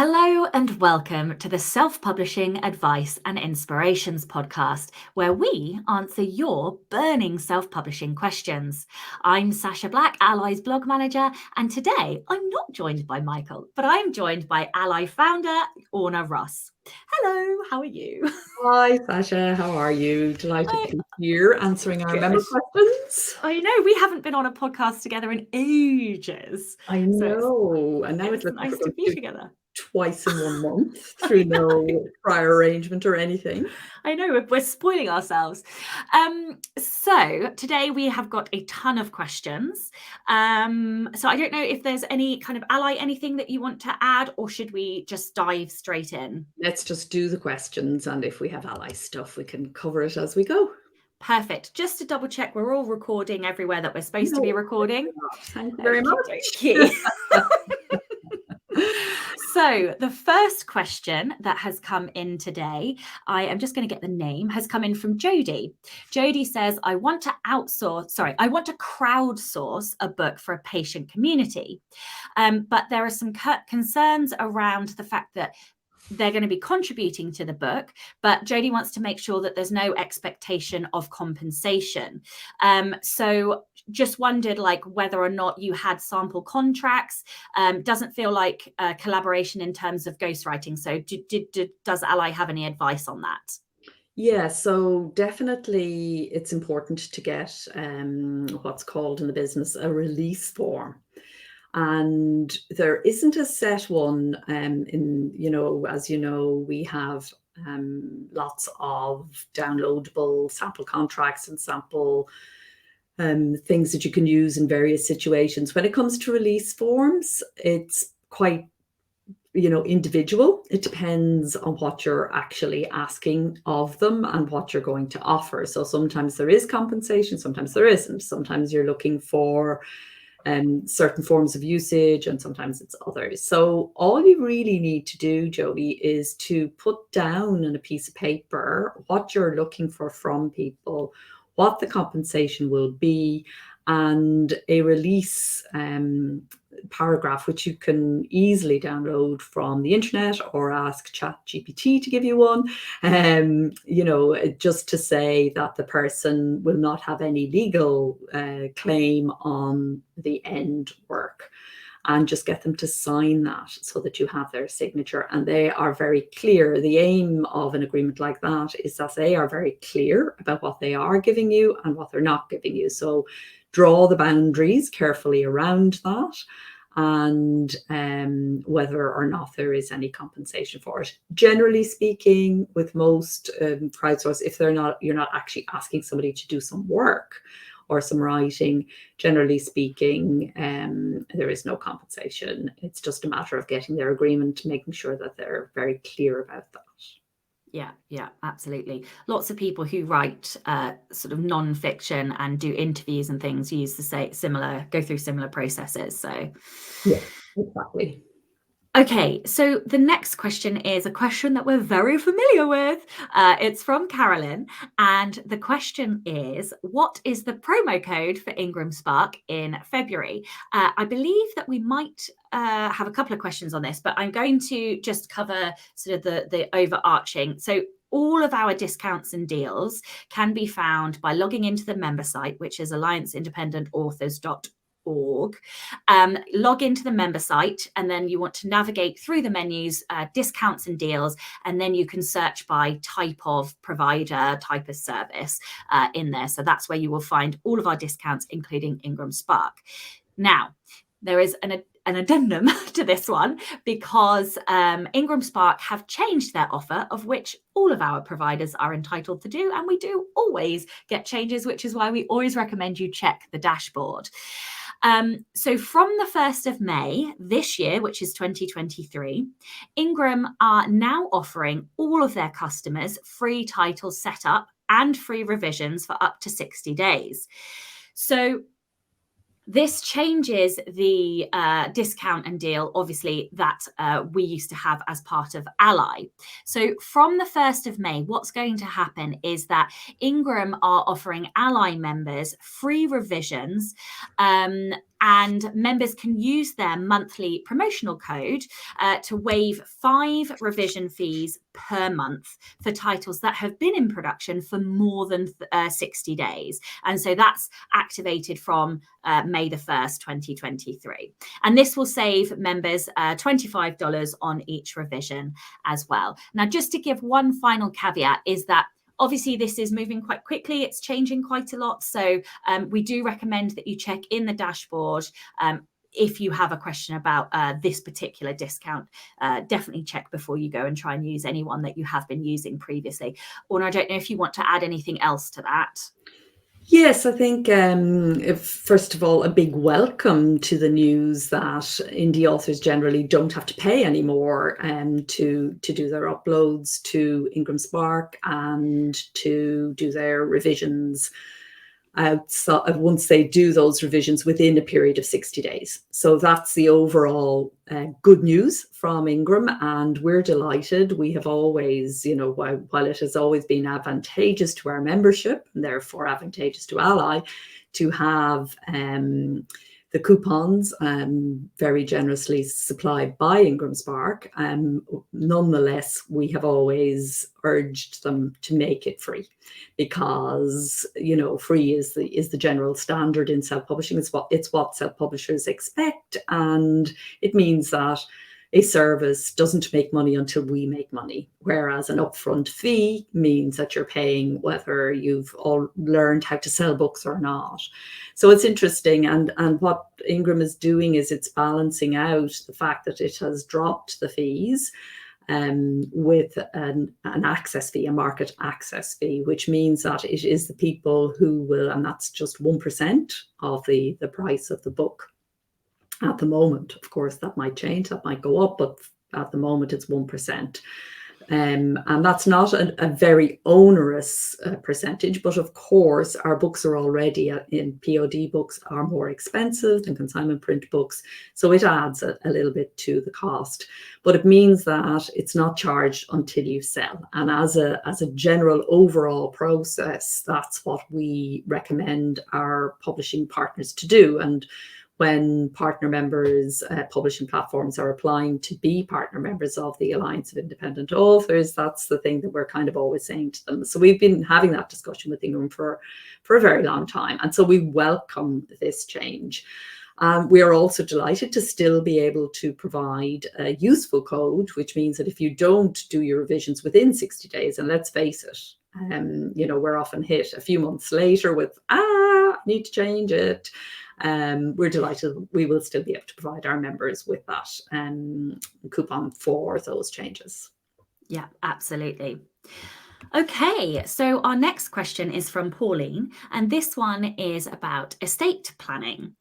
Hello and welcome to the Self-Publishing Advice and Inspirations podcast, where we answer your burning self-publishing questions. I'm Sacha Black, Ally's blog manager, and today I'm not joined by Michael, but I'm joined by Ally founder Orna Ross. Hello, how are you? Hi, Sacha. How are you? Delighted to be here answering our member Good. questions. I know we haven't been on a podcast together in ages. I know. And now It's it looks like nice we're to going be to do together. twice in 1 month through no prior arrangement or anything. I know, we're spoiling ourselves. So today we have got a ton of questions. So I don't know if there's any kind of anything that you want to add, or should we just dive straight in? Let's just do the questions, and if we have ally stuff, we can cover it as we go. Perfect. Just to double check, we're all recording everywhere that we're supposed to be recording. Thank you very much. Okay. So the first question that has come in today, I am just going to get the name, has come in from Jody. Jody says, I want to crowdsource a book for a patient community. But there are some concerns around the fact that they're going to be contributing to the book, but Jody wants to make sure that there's no expectation of compensation. So just wondered whether or not you had sample contracts. Doesn't feel like a collaboration in terms of ghostwriting. So does Ally have any advice on that? Yeah, so definitely it's important to get what's called in the business a release form. And there isn't a set one as you know, we have lots of downloadable sample contracts and sample things that you can use in various situations. When it comes to release forms, it's quite individual. It depends on what you're actually asking of them and what you're going to offer. So sometimes there is compensation, sometimes there isn't. Sometimes you're looking for certain forms of usage, and sometimes it's others. So all you really need to do, Jody, is to put down on a piece of paper what you're looking for from people, what the compensation will be, and a release paragraph, which you can easily download from the internet or ask ChatGPT to give you one, just to say that the person will not have any legal claim on the end work, and just get them to sign that so that you have their signature and they are very clear. The aim of an agreement like that is that they are very clear about what they are giving you and what they're not giving you. So draw the boundaries carefully around that, and whether or not there is any compensation for it. Generally speaking, with most crowdsource, if you're not actually asking somebody to do some work or some writing, generally speaking, there is no compensation. It's just a matter of getting their agreement, making sure that they're very clear about that. Yeah, absolutely. Lots of people who write sort of non-fiction and do interviews and things use go through similar processes. So yeah, exactly. Okay, so the next question is a question that we're very familiar with. It's from Carolyn, and the question is, what is the promo code for Ingram Spark in February? I believe that we might have a couple of questions on this, but I'm going to just cover sort of the overarching. So all of our discounts and deals can be found by logging into the member site, which is allianceindependentauthors.org. Log into the member site, and then you want to navigate through the menus, discounts and deals, and then you can search by type of provider, type of service in there. So that's where you will find all of our discounts, including Ingram Spark. Now, there is an addendum to this one, because Ingram Spark have changed their offer, of which all of our providers are entitled to do, and we do always get changes, which is why we always recommend you check the dashboard. So from the 1st of May this year, which is 2023, Ingram are now offering all of their customers free title setup and free revisions for up to 60 days. So this changes the discount and deal, obviously, that we used to have as part of Ally. So from the 1st of May, what's going to happen is that Ingram are offering Ally members free revisions and members can use their monthly promotional code to waive 5 revision fees per month for titles that have been in production for more than 60 days. And so that's activated from May the 1st, 2023. And this will save members $25 on each revision as well. Now, just to give one final caveat is that obviously, this is moving quite quickly. It's changing quite a lot. So we do recommend that you check in the dashboard. If you have a question about this particular discount, definitely check before you go and try and use any one that you have been using previously. Orna, I don't know if you want to add anything else to that. Yes, I think first of all, a big welcome to the news that indie authors generally don't have to pay anymore to do their uploads to Ingram Spark and to do their revisions outside once they do those revisions within a period of 60 days. So that's the overall good news from Ingram, and we're delighted. We have always, while it has always been advantageous to our membership and therefore advantageous to Ally to have the coupons very generously supplied by Ingram Spark, nonetheless, we have always urged them to make it free, because free is the general standard in self-publishing. It's what self-publishers expect, and it means that a service doesn't make money until we make money, whereas an upfront fee means that you're paying whether you've all learned how to sell books or not. So it's interesting, and what Ingram is doing is it's balancing out the fact that it has dropped the fees with an access fee, a market access fee, which means that it is the people who will, and that's just 1% of the price of the book at the moment. Of course, that might change, that might go up, but at the moment it's 1%. And that's not a very onerous percentage, but of course our books are already in POD books are more expensive than consignment print books, so it adds a little bit to the cost. But it means that it's not charged until you sell, and as a general overall process, that's what we recommend our publishing partners to do. And when partner members, publishing platforms are applying to be partner members of the Alliance of Independent Authors, that's the thing that we're kind of always saying to them. So we've been having that discussion with Ingram for a very long time. And so we welcome this change. We are also delighted to still be able to provide a useful code, which means that if you don't do your revisions within 60 days, and let's face it, we're often hit a few months later with, need to change it. We're delighted we will still be able to provide our members with that coupon for those changes. Yeah, absolutely. Okay, so our next question is from Pauline, and this one is about estate planning.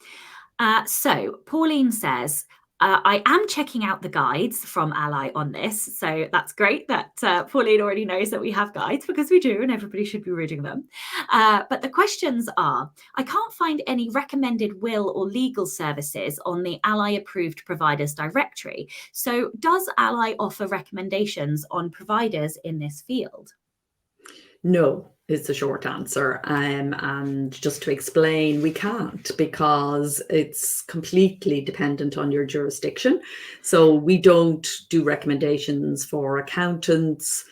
So Pauline says, I am checking out the guides from Ally on this. So that's great that Pauline already knows that we have guides, because we do, and everybody should be reading them. But the questions are, I can't find any recommended will or legal services on the Ally approved providers directory. So does Ally offer recommendations on providers in this field? No, is the short answer. And just to explain, we can't, because it's completely dependent on your jurisdiction. So we don't do recommendations for accountants,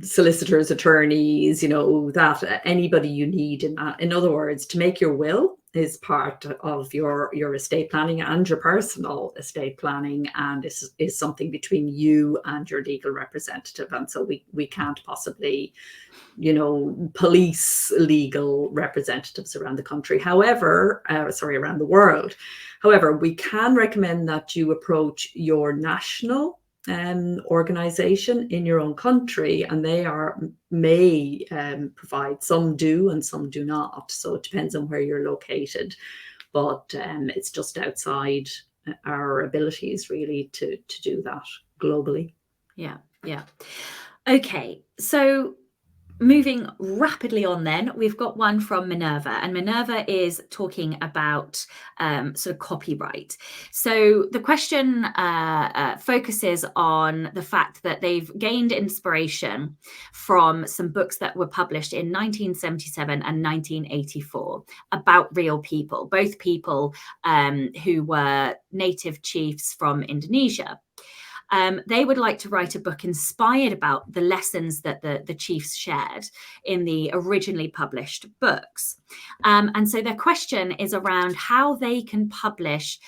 solicitors, attorneys, that anybody you need in that. In other words, to make your will is part of your estate planning and your personal estate planning, and is something between you and your legal representative. And so we can't possibly, police legal representatives around the country. However, around the world. However, we can recommend that you approach your national organization in your own country, and they may provide. Some do and some do not, so it depends on where you're located, but it's just outside our abilities really to do that globally. Yeah. Okay, so moving rapidly on then, we've got one from Minerva, and Minerva is talking about sort of copyright. So the question focuses on the fact that they've gained inspiration from some books that were published in 1977 and 1984 about real people, both people who were native chiefs from Indonesia. They would like to write a book inspired about the lessons that the chiefs shared in the originally published books. And so their question is around how they can publish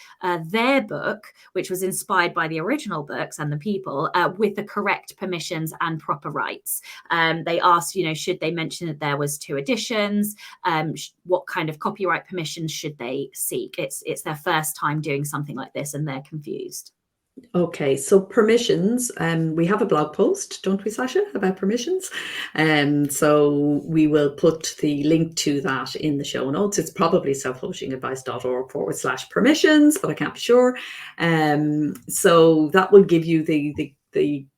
their book, which was inspired by the original books and the people, with the correct permissions and proper rights. They asked, should they mention that there was 2 editions? What kind of copyright permissions should they seek? It's their first time doing something like this, and they're confused. Okay, so permissions, we have a blog post, don't we, Sacha, about permissions? So we will put the link to that in the show notes. It's probably selfpublishingadvice.org/permissions, but I can't be sure. So that will give you the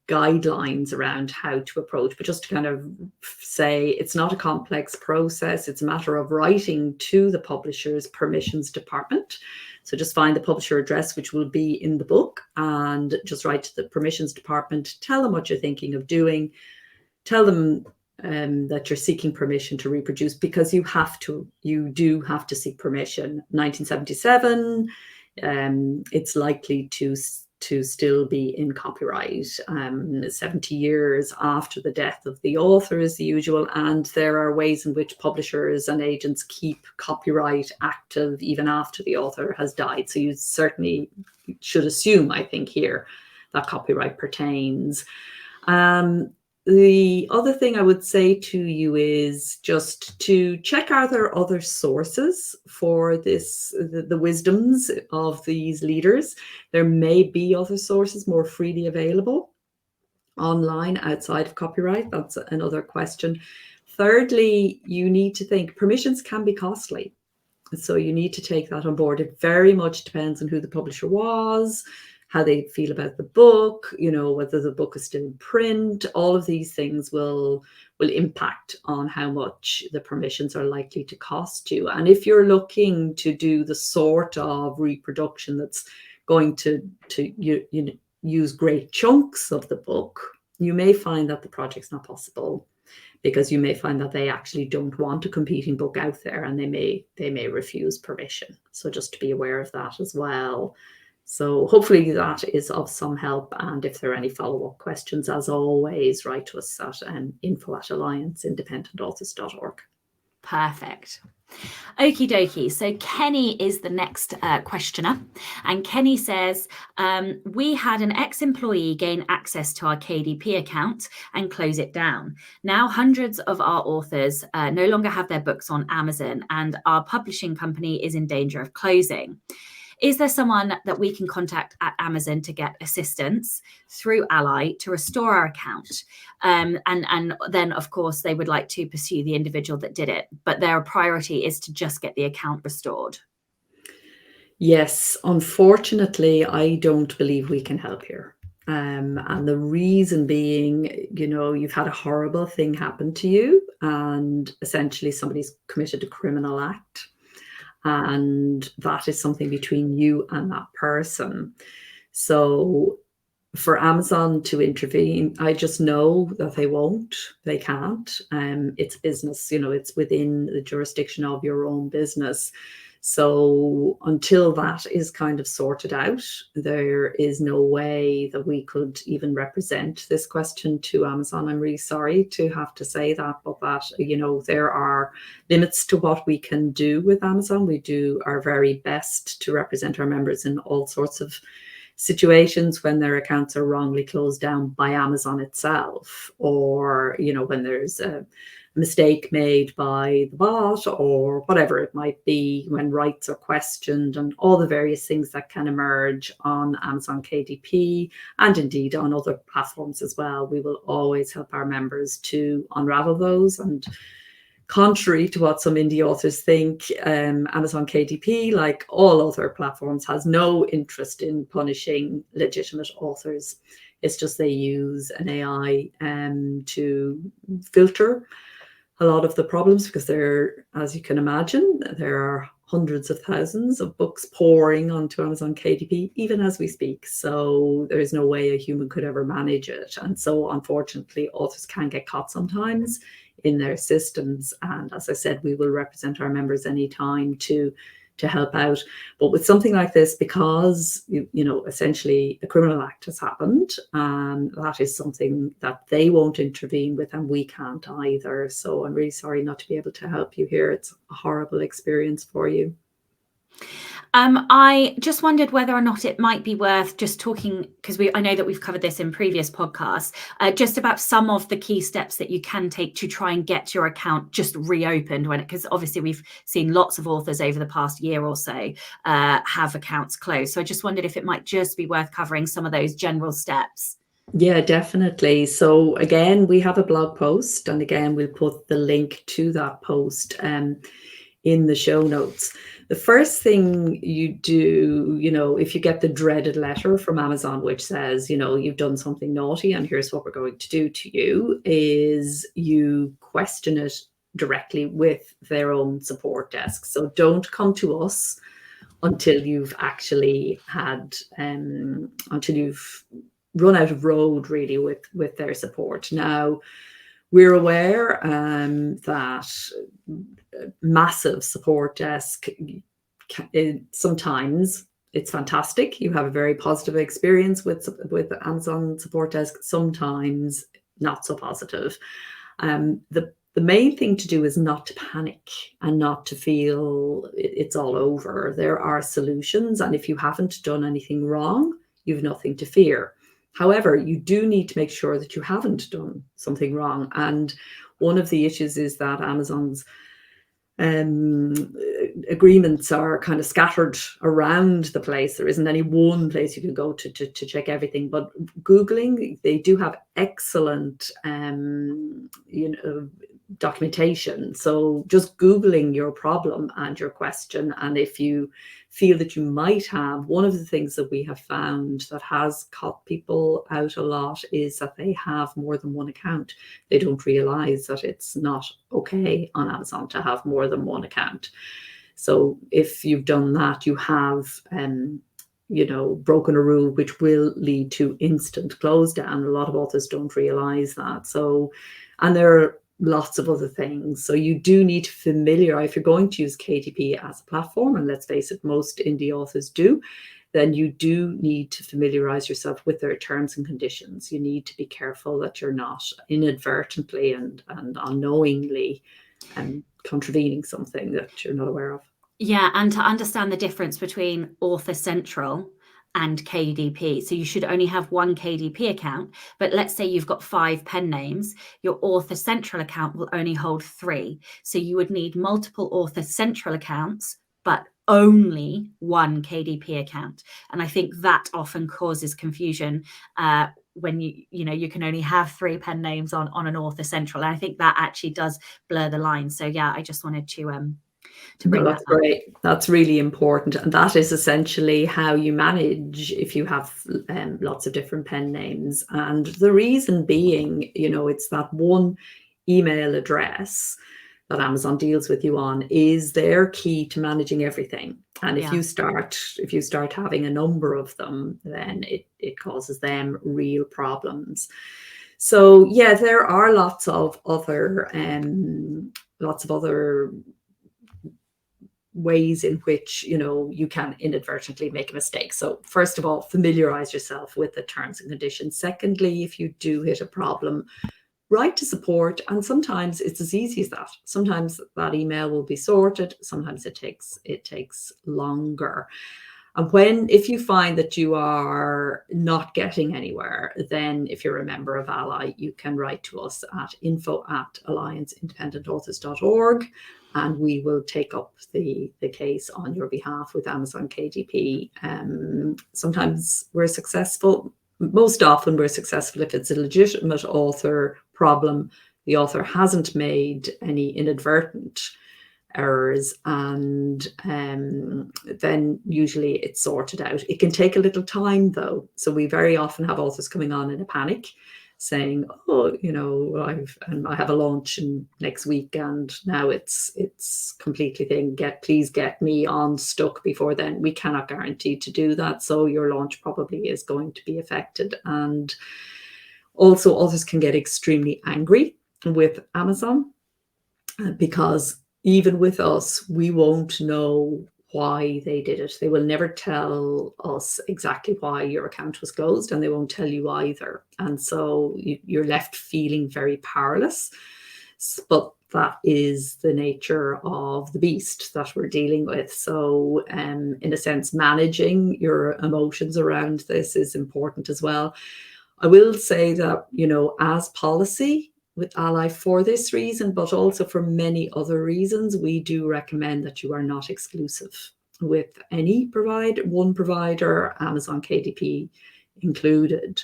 guidelines around how to approach, but just to kind of say it's not a complex process. It's a matter of writing to the publisher's permissions department. So just find the publisher address, which will be in the book, and just write to the permissions department, tell them what you're thinking of doing, tell them that you're seeking permission to reproduce, because you do have to seek permission. 1977, it's likely to still be in copyright 70 years after the death of the author is the usual, and there are ways in which publishers and agents keep copyright active even after the author has died. So you certainly should assume, I think, here that copyright pertains. The other thing I would say to you is just to check, are there other sources for this, the wisdoms of these leaders? There may be other sources more freely available online outside of copyright. That's another question. Thirdly, you need to think permissions can be costly. So you need to take that on board. It very much depends on who the publisher was, how they feel about the book, whether the book is still in print. All of these things will impact on how much the permissions are likely to cost you. And if you're looking to do the sort of reproduction that's going to use great chunks of the book, you may find that the project's not possible, because you may find that they actually don't want a competing book out there, and they may refuse permission. So just to be aware of that as well. So hopefully that is of some help. And if there are any follow-up questions, as always, write to us at info@allianceindependentauthors.org. Perfect. Okie dokie. So Kenny is the next questioner. And Kenny says, we had an ex-employee gain access to our KDP account and close it down. Now hundreds of our authors no longer have their books on Amazon, and our publishing company is in danger of closing. Is there someone that we can contact at Amazon to get assistance through Ally to restore our account? And then, of course, they would like to pursue the individual that did it, but their priority is to just get the account restored. Yes, unfortunately, I don't believe we can help here. And the reason being, you've had a horrible thing happen to you, and essentially somebody's committed a criminal act. And that is something between you and that person. So for Amazon to intervene, I just know that they can't. It's business, it's within the jurisdiction of your own business. So until that is kind of sorted out, there is no way that we could even represent this question to Amazon. I'm really sorry to have to say that, but there are limits to what we can do with Amazon. We do our very best to represent our members in all sorts of situations when their accounts are wrongly closed down by Amazon itself, or when there's a mistake made by the bot, or whatever it might be, when rights are questioned, and all the various things that can emerge on Amazon KDP, and indeed on other platforms as well. We will always help our members to unravel those and Contrary to what some indie authors think, Amazon KDP, like all other platforms, has no interest in punishing legitimate authors. It's just they use an AI to filter a lot of the problems, because as you can imagine, there are hundreds of thousands of books pouring onto Amazon KDP, even as we speak. So there is no way a human could ever manage it. And so unfortunately, authors can get caught sometimes in their systems. And as I said, we will represent our members anytime to help out. But with something like this, because essentially a criminal act has happened, that is something that they won't intervene with, and we can't either. So I'm really sorry not to be able to help you here. It's a horrible experience for you. I just wondered whether or not it might be worth just talking, because I know that we've covered this in previous podcasts, just about some of the key steps that you can take to try and get your account just reopened, because obviously we've seen lots of authors over the past year or so have accounts closed. So I just wondered if it might just be worth covering some of those general steps. Yeah, definitely. So again, we have a blog post, and again, we'll put the link to that post in the show notes. The first thing you do, if you get the dreaded letter from Amazon, which says, you've done something naughty and here's what we're going to do to you, is you question it directly with their own support desk. So don't come to us until you've actually until you've run out of road, really, with their support. Now, we're aware that massive support desk, sometimes it's fantastic. You have a very positive experience with Amazon support desk. Sometimes not so positive. The main thing to do is not to panic and not to feel it's all over. There are solutions, and if you haven't done anything wrong, you've nothing to fear. However, you do need to make sure that you haven't done something wrong. And one of the issues is that Amazon's agreements are kind of scattered around the place. There isn't any one place you can go to check everything. But Googling, they do have excellent documentation. So just Googling your problem and your question, and if you feel that you might have, one of the things that we have found that has caught people out a lot is that they have more than one account. They don't realize that it's not okay on Amazon to have more than one account. So if you've done that, you have broken a rule which will lead to instant close down. A lot of authors don't realize that. So, and there are lots of other things. So you do need to familiarize, if you're going to use KDP as a platform, and let's face it, most indie authors do, then you do need to familiarize yourself with their terms and conditions. You need to be careful that you're not inadvertently and unknowingly contravening something that you're not aware of. Yeah, and to understand the difference between Author Central and KDP. So you should only have one KDP account, but let's say you've got 5 pen names, your Author Central account will only hold 3. So you would need multiple Author Central accounts, but only one KDP account. And I think that often causes confusion when you can only have 3 pen names on an Author Central. And I think that actually does blur the line. So yeah, I just wanted to bring that's that up. great. That's really important, and that is essentially how you manage if you have lots of different pen names. And the reason being, it's that one email address that Amazon deals with you on is their key to managing everything. And if you start having a number of them, then it causes them real problems. So yeah, there are lots of other ways in which you can inadvertently make a mistake. So first of all, familiarize yourself with the terms and conditions. Secondly, if you do hit a problem, write to support, and sometimes it's as easy as that. Sometimes that email will be sorted, sometimes it takes longer. And if you find that you are not getting anywhere, then if you're a member of Ally, you can write to us at info@allianceindependentauthors.org, and we will take up the case on your behalf with Amazon KDP. Sometimes we're successful. Most often we're successful if it's a legitimate author problem the author hasn't made any inadvertent errors, and then usually it's sorted out. It can take a little time though. So we very often have authors coming on in a panic saying, oh, you know, I have a launch next week and now it's completely thing. Please get me on stuck before then. We cannot guarantee to do that. So your launch probably is going to be affected. And also authors can get extremely angry with Amazon because even with us, we won't know why they did it. They will never tell us exactly why your account was closed, and they won't tell you either. And so you're left feeling very powerless. But that is the nature of the beast that we're dealing with. So in a sense, managing your emotions around this is important as well. I will say that, you know, as policy, with Ally for this reason, but also for many other reasons, we do recommend that you are not exclusive with any one provider, Amazon KDP included.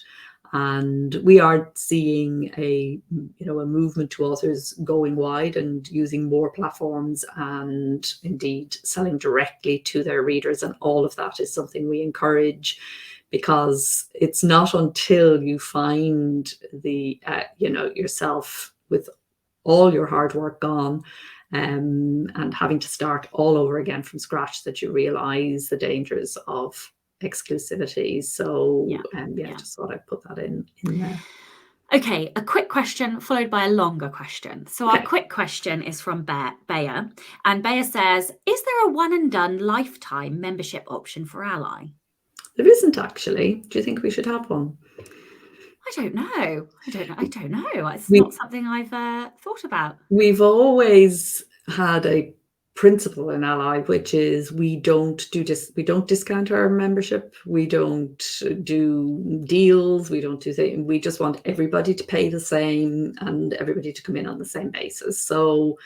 And we are seeing a movement to authors going wide and using more platforms and indeed selling directly to their readers. And all of that is something we encourage, because it's not until you find yourself with all your hard work gone and having to start all over again from scratch that you realize the dangers of exclusivity. So just thought I'd put that in there. Okay, a quick question followed by a longer question. So our quick question is from Bayer, and Bayer says, is there a one and done lifetime membership option for Ally? There isn't actually. Do you think we should have one? I don't know. It's not something I've thought about. We've always had a principle in Ally, which is we don't discount our membership. We don't do deals. We don't do things. We just want everybody to pay the same and everybody to come in on the same basis. So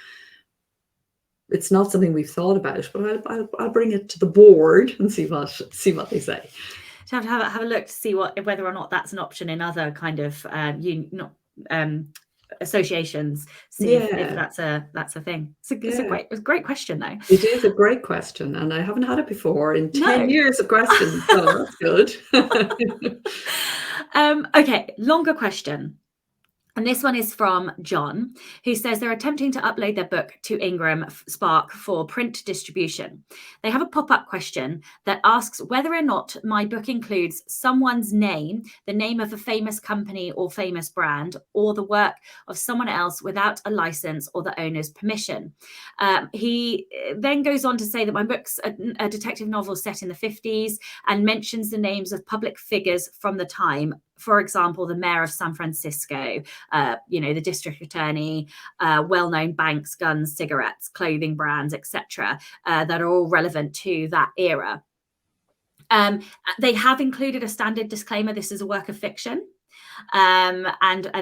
it's not something we've thought about, but I'll bring it to the board and see what they say. So have a look to see whether or not that's an option in other kind of associations. See if that's a thing. It's a great question though. It is a great question, and I haven't had it before in 10 years of questions. So that's good. Okay, longer question. And this one is from John, who says they're attempting to upload their book to Ingram Spark for print distribution. They have a pop-up question that asks whether or not my book includes someone's name, the name of a famous company or famous brand, or the work of someone else without a license or the owner's permission. He then goes on to say that my book's a detective novel set in the 50s and mentions the names of public figures from the time. For example, the mayor of San Francisco, the district attorney, well-known banks, guns, cigarettes, clothing brands, etc., that are all relevant to that era. They have included a standard disclaimer: this is a work of fiction, and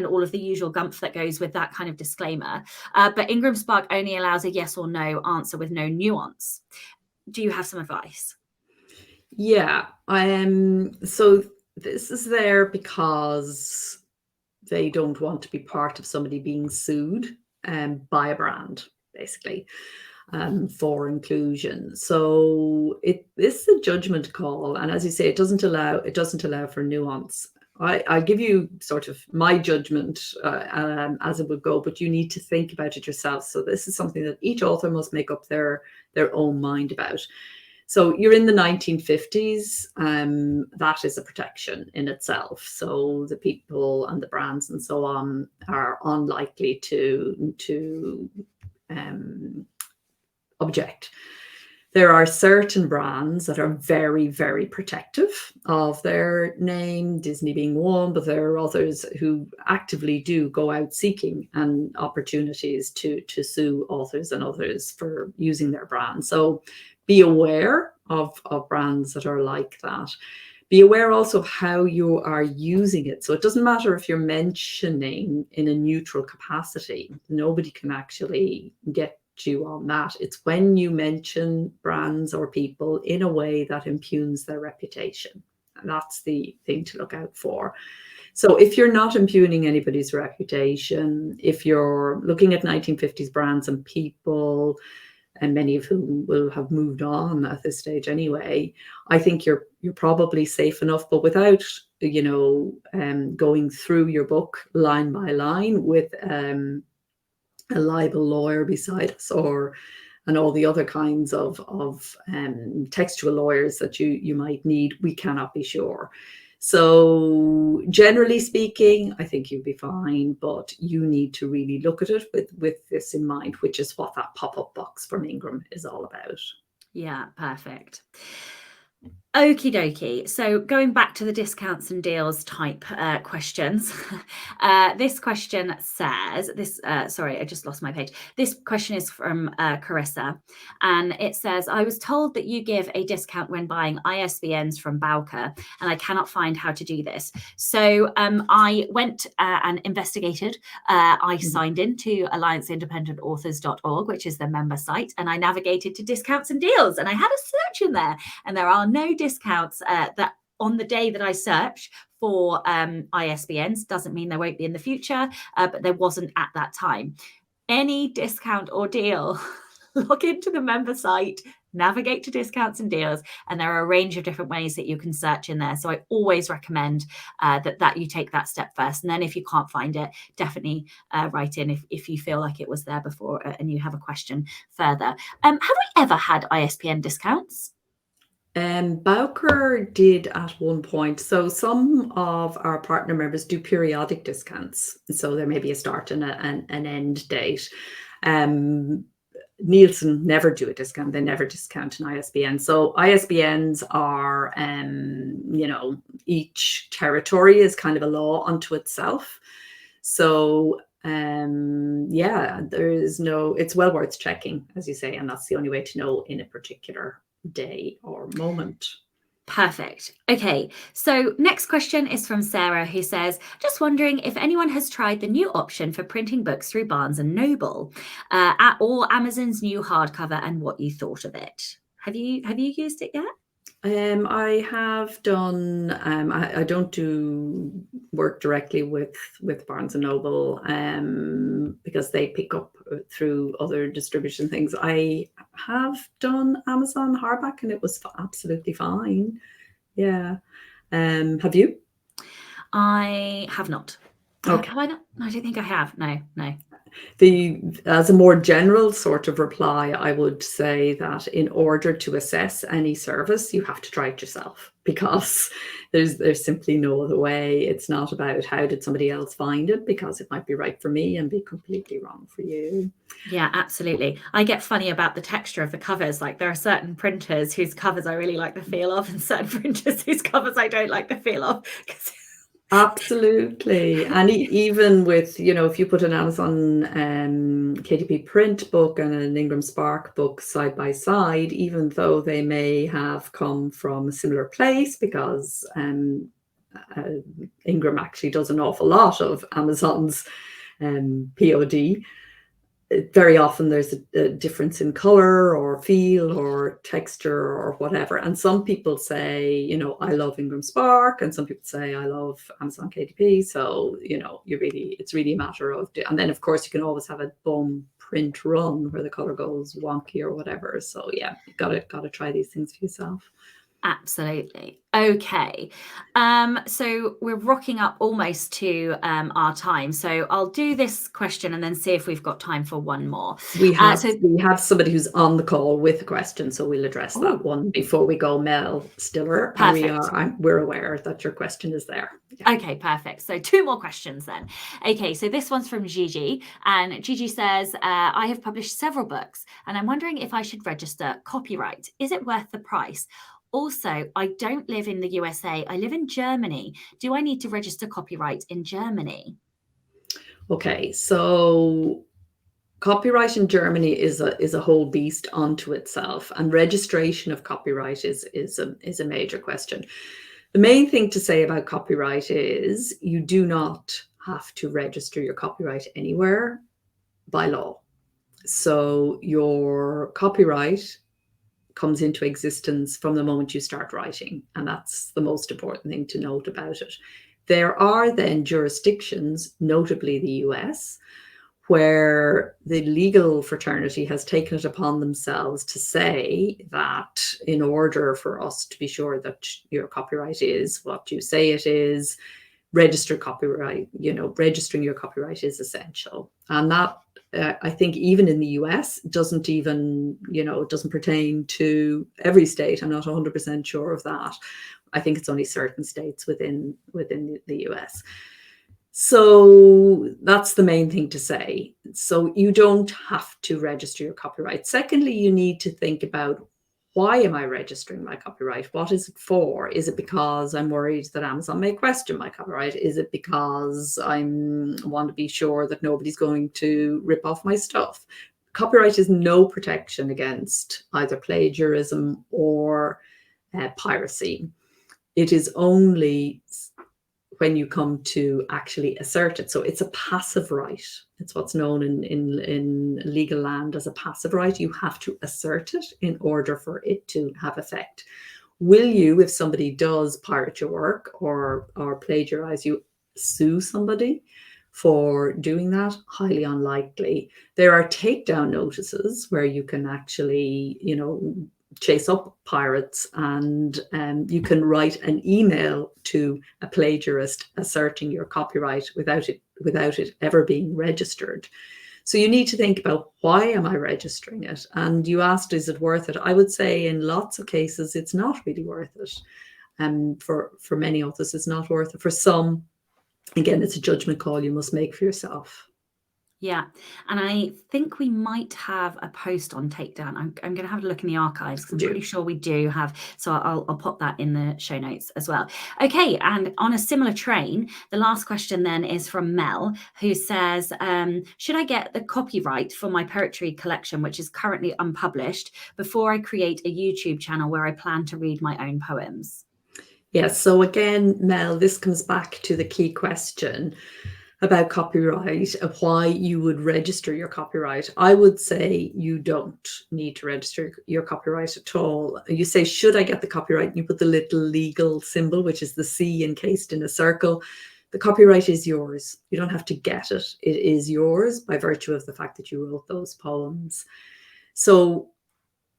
all of the usual gumph that goes with that kind of disclaimer. But Ingram Spark only allows a yes or no answer with no nuance. Do you have some advice? Yeah, so this is there because they don't want to be part of somebody being sued by a brand, basically, for inclusion. So this is a judgment call, and as you say, it doesn't allow for nuance. I give you sort of my judgment as it would go, but you need to think about it yourself. So this is something that each author must make up their own mind about. So you're in the 1950s, that is a protection in itself. So the people and the brands and so on are unlikely to object. There are certain brands that are very, very protective of their name, Disney being one, but there are others who actively do go out seeking opportunities to sue authors and others for using their brand. So be aware of brands that are like that. Be aware also of how you are using it. So it doesn't matter if you're mentioning in a neutral capacity. Nobody can actually get you on that. It's when you mention brands or people in a way that impugns their reputation. And that's the thing to look out for. So if you're not impugning anybody's reputation, if you're looking at 1950s brands and people, and many of whom will have moved on at this stage anyway, I think you're probably safe enough, but without, going through your book line by line with a libel lawyer beside us, and all the other kinds of textual lawyers that you might need, we cannot be sure. So generally speaking, I think you'll be fine, but you need to really look at it with this in mind, which is what that pop-up box from Ingram is all about. Yeah, perfect. Okie dokie. So going back to the discounts and deals type questions, this question says, sorry, I just lost my page. This question is from Carissa, and it says, I was told that you give a discount when buying ISBNs from Bowker, and I cannot find how to do this. So I went and investigated. I signed into allianceindependentauthors.org, which is the member site, and I navigated to discounts and deals, and I had a search in there, and there are no discounts that on the day that I search for ISBNs. Doesn't mean there won't be in the future, but there wasn't at that time. Any discount or deal, log into the member site, navigate to discounts and deals, and there are a range of different ways that you can search in there. So I always recommend that you take that step first. And then if you can't find it, definitely write in if you feel like it was there before and you have a question further. Have we ever had ISBN discounts? Bowker did at one point. So some of our partner members do periodic discounts. So there may be a start and an end date. Nielsen never do a discount. They never discount an ISBN. So ISBNs are, each territory is kind of a law unto itself. So it's well worth checking, as you say, and that's the only way to know in a particular day or moment. Perfect. Okay, so next question is from Sarah, who says, just wondering if anyone has tried the new option for printing books through Barnes & Noble or Amazon's new hardcover and what you thought of it. Have you used it yet? I have done. I don't do work directly with Barnes & Noble because they pick up through other distribution things. I have done Amazon hardback and it was absolutely fine. Yeah. Have you? I have not. Okay. Have I not? No, I don't think I have. No. As a more general sort of reply, I would say that in order to assess any service, you have to try it yourself, because there's simply no other way. It's not about how did somebody else find it, because it might be right for me and be completely wrong for you. Yeah, absolutely. I get funny about the texture of the covers. Like there are certain printers whose covers I really like the feel of, and certain printers whose covers I don't like the feel of. Absolutely. And even with, if you put an Amazon KDP print book and an Ingram Spark book side by side, even though they may have come from a similar place, because Ingram actually does an awful lot of Amazon's POD, very often there's a difference in color or feel or texture or whatever. And some people say, I love Ingram Spark, and some people say I love Amazon KDP. So, it's really a matter of, and then of course you can always have a bum print run where the color goes wonky or whatever. So yeah, you gotta try these things for yourself. Absolutely. Okay. So we're rocking up almost to our time. So I'll do this question and then see if we've got time for one more. We have somebody who's on the call with a question, so we'll address that one before we go. Mel Stiller, we're aware that your question is there. Yeah. Okay, perfect. So 2 more questions then. Okay, so this one's from Gigi, and Gigi says, I have published several books and I'm wondering if I should register copyright. Is it worth the price? Also, I don't live in the USA. I live in Germany. Do I need to register copyright in Germany? Okay, so copyright in Germany is a whole beast unto itself, and registration of copyright is a major question. The main thing to say about copyright is you do not have to register your copyright anywhere by law. So your copyright comes into existence from the moment you start writing, and that's the most important thing to note about it. There are then jurisdictions, notably the US, where the legal fraternity has taken it upon themselves to say that in order for us to be sure that your copyright is what you say it is, register copyright, registering your copyright is essential. And that, I think, even in the US, doesn't even, it doesn't pertain to every state. I'm not 100% sure of that. I think it's only certain states within the US. So that's the main thing to say. So you don't have to register your copyright. Secondly, you need to think about, why am I registering my copyright? What is it for? Is it because I'm worried that Amazon may question my copyright? Is it because I want to be sure that nobody's going to rip off my stuff? Copyright is no protection against either plagiarism or piracy. It is only when you come to actually assert it. So it's a passive right. It's what's known in legal land as a passive right. You have to assert it in order for it to have effect. Will you, if somebody does pirate your work or plagiarize you, sue somebody for doing that? Highly unlikely. There are takedown notices where you can actually, chase up pirates, and you can write an email to a plagiarist asserting your copyright without it ever being registered. So you need to think about, why am I registering it? And you asked, is it worth it? I would say in lots of cases it's not really worth it. For many authors it's not worth it. For some, again, it's a judgment call you must make for yourself. Yeah, and I think we might have a post on takedown. I'm going to have a look in the archives, because I'm pretty sure we do have. So I'll pop that in the show notes as well. Okay, and on a similar train, the last question then is from Mel, who says, should I get the copyright for my poetry collection, which is currently unpublished, before I create a YouTube channel where I plan to read my own poems? Yes, so again, Mel, this comes back to the key question about copyright, of why you would register your copyright. I would say you don't need to register your copyright at all. You say, should I get the copyright? And you put the little legal symbol, which is the C encased in a circle. The copyright is yours. You don't have to get it. It is yours by virtue of the fact that you wrote those poems. So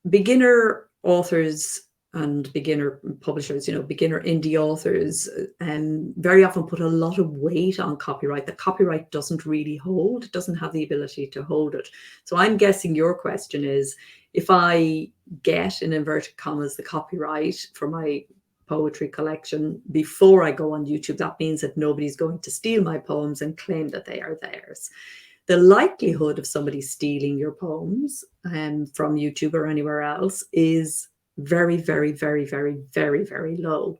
beginner authors and beginner publishers, beginner indie authors, very often put a lot of weight on copyright. The copyright doesn't really hold, it doesn't have the ability to hold it. So I'm guessing your question is, if I get, in inverted commas, the copyright for my poetry collection before I go on YouTube, that means that nobody's going to steal my poems and claim that they are theirs. The likelihood of somebody stealing your poems from YouTube or anywhere else is very, very, very, very, very, very low.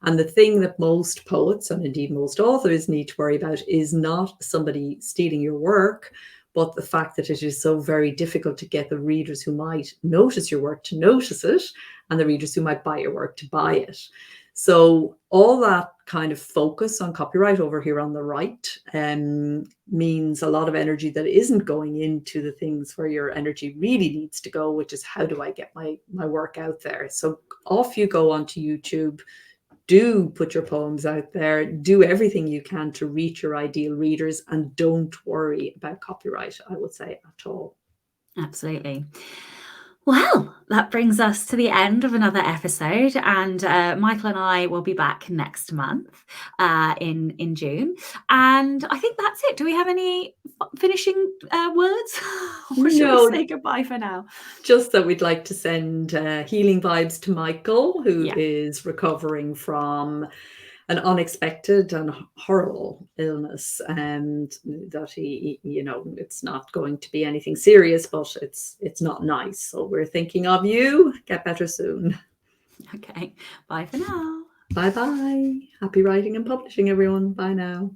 And the thing that most poets, and indeed most authors, need to worry about is not somebody stealing your work, but the fact that it is so very difficult to get the readers who might notice your work to notice it, and the readers who might buy your work to buy it. So all that kind of focus on copyright over here on the right means a lot of energy that isn't going into the things where your energy really needs to go, which is, how do I get my work out there? So off you go onto YouTube, do put your poems out there, do everything you can to reach your ideal readers, and don't worry about copyright, I would say, at all. Absolutely. Well, that brings us to the end of another episode, and Michael and I will be back next month in June, and I think that's it. Do we have any finishing words, or should we say goodbye for now? Just that we'd like to send healing vibes to Michael, who is recovering from an unexpected and horrible illness, and that he, it's not going to be anything serious, but it's not nice. So we're thinking of you. Get better soon. Okay, bye for now. Bye bye. Happy writing and publishing, everyone. Bye now.